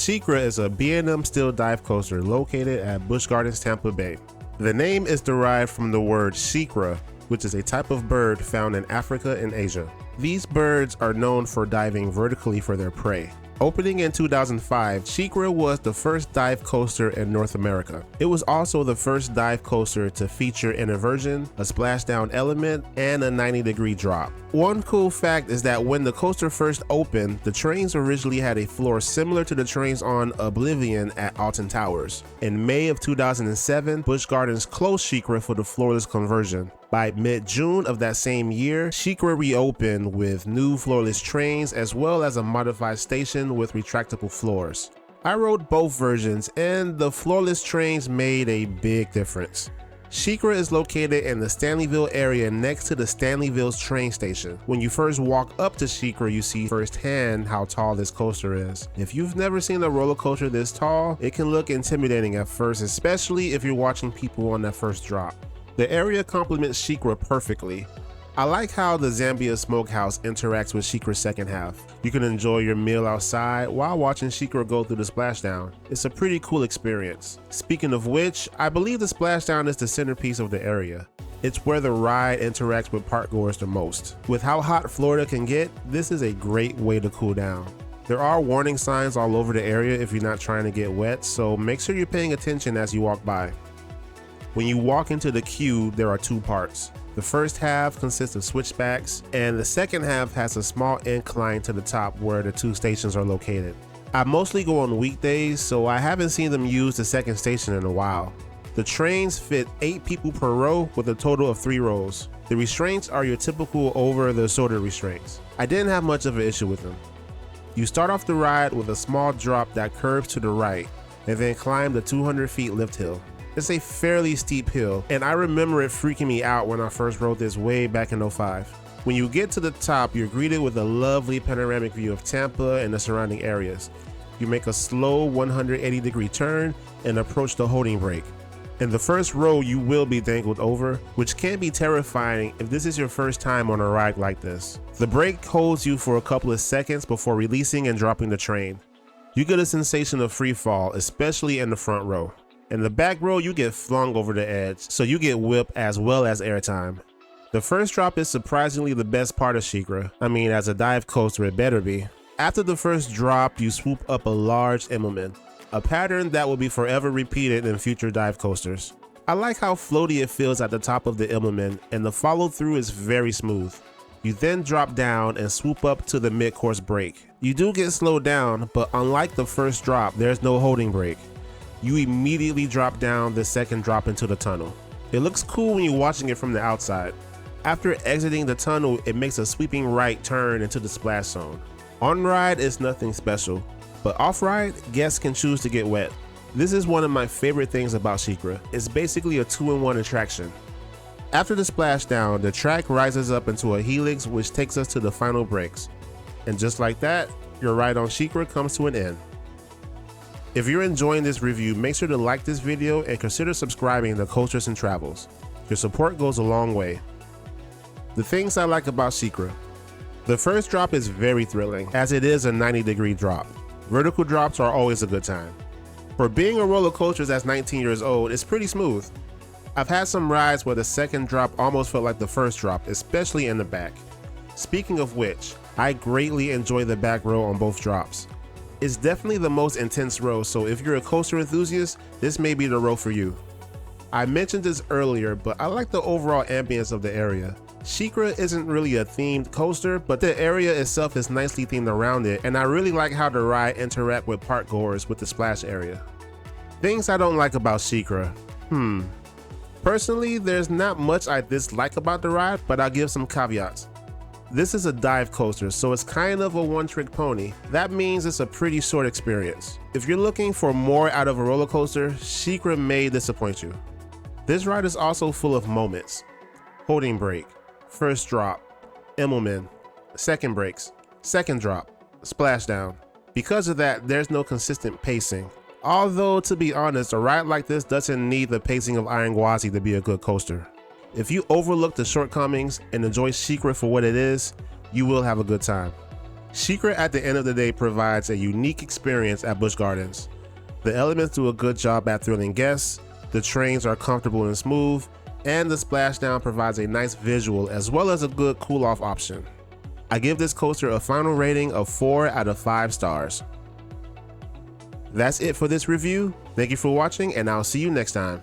Shikra is a B&M steel dive coaster located at Busch Gardens Tampa Bay. The name is derived from the word Shikra, which is a type of bird found in Africa and Asia. These birds are known for diving vertically for their prey. Opening in 2005, Shikra was the first dive coaster in North America. It was also the first dive coaster to feature an inversion, a splashdown element, and a 90-degree drop. One cool fact is that when the coaster first opened, the trains originally had a floor similar to the trains on Oblivion at Alton Towers. In May of 2007, Busch Gardens closed Shikra for the floorless conversion. By mid-June of that same year, Shikra reopened with new floorless trains as well as a modified station with retractable floors. I rode both versions and the floorless trains made a big difference. Shikra is located in the Stanleyville area next to the Stanleyville's train station. When you first walk up to Shikra, you see firsthand how tall this coaster is. If you've never seen a roller coaster this tall, it can look intimidating at first, especially if you're watching people on that first drop. The area complements Shikra perfectly. I like how the Zambia Smokehouse interacts with Shikra's second half. You can enjoy your meal outside while watching Shikra go through the splashdown. It's a pretty cool experience. Speaking of which, I believe the splashdown is the centerpiece of the area. It's where the ride interacts with parkgoers the most. With how hot Florida can get, this is a great way to cool down. There are warning signs all over the area if you're not trying to get wet, so make sure you're paying attention as you walk by. When you walk into the queue, there are two parts. The first half consists of switchbacks, and the second half has a small incline to the top where the two stations are located. I mostly go on weekdays, so I haven't seen them use the second station in a while. The trains fit 8 people per row with a total of 3 rows. The restraints are your typical over-the-shoulder restraints. I didn't have much of an issue with them. You start off the ride with a small drop that curves to the right, and then climb the 200 feet lift hill. It's a fairly steep hill, and I remember it freaking me out when I first rode this way back in '05. When you get to the top, you're greeted with a lovely panoramic view of Tampa and the surrounding areas. You make a slow 180-degree turn and approach the holding brake. In the first row, you will be dangled over, which can be terrifying if this is your first time on a ride like this. The brake holds you for a couple of seconds before releasing and dropping the train. You get a sensation of free fall, especially in the front row. In the back row, you get flung over the edge, so you get whip as well as airtime. The first drop is surprisingly the best part of Shikra. I mean, as a dive coaster, it better be. After the first drop, you swoop up a large Immelman, a pattern that will be forever repeated in future dive coasters. I like how floaty it feels at the top of the Immelman, and the follow through is very smooth. You then drop down and swoop up to the mid-course brake. You do get slowed down, but unlike the first drop, there's no holding brake. You immediately drop down the second drop into the tunnel. It looks cool when you're watching it from the outside. After exiting the tunnel, it makes a sweeping right turn into the splash zone. On ride is nothing special, but off ride, guests can choose to get wet. This is one of my favorite things about Shikra. It's basically a 2-in-1 attraction. After the splashdown, the track rises up into a helix which takes us to the final brakes. And just like that, your ride on Shikra comes to an end. If you're enjoying this review, make sure to like this video and consider subscribing to Coasters and Travels. Your support goes a long way. The things I like about Shikra. The first drop is very thrilling, as it is a 90-degree drop. Vertical drops are always a good time. For being a roller coaster that's 19 years old, it's pretty smooth. I've had some rides where the second drop almost felt like the first drop, especially in the back. Speaking of which, I greatly enjoy the back row on both drops. It's definitely the most intense row, so if you're a coaster enthusiast, this may be the row for you. I mentioned this earlier, but I like the overall ambience of the area. Shikra isn't really a themed coaster, but the area itself is nicely themed around it, and I really like how the ride interacts with parkgoers with the splash area. Things I don't like about Shikra. Personally, there's not much I dislike about the ride, but I'll give some caveats. This is a dive coaster, so it's kind of a one-trick pony. That means it's a pretty short experience. If you're looking for more out of a roller coaster, Shikra may disappoint you. This ride is also full of moments. Holding brake, first drop, Immelman, second brakes, second drop, splashdown. Because of that, there's no consistent pacing. Although, to be honest, a ride like this doesn't need the pacing of Iron Gwazi to be a good coaster. If you overlook the shortcomings and enjoy Shikra for what it is, you will have a good time. Shikra at the end of the day provides a unique experience at Busch Gardens. The elements do a good job at thrilling guests, the trains are comfortable and smooth, and the splashdown provides a nice visual as well as a good cool-off option. I give this coaster a final rating of 4 out of 5 stars. That's it for this review. Thank you for watching, and I'll see you next time.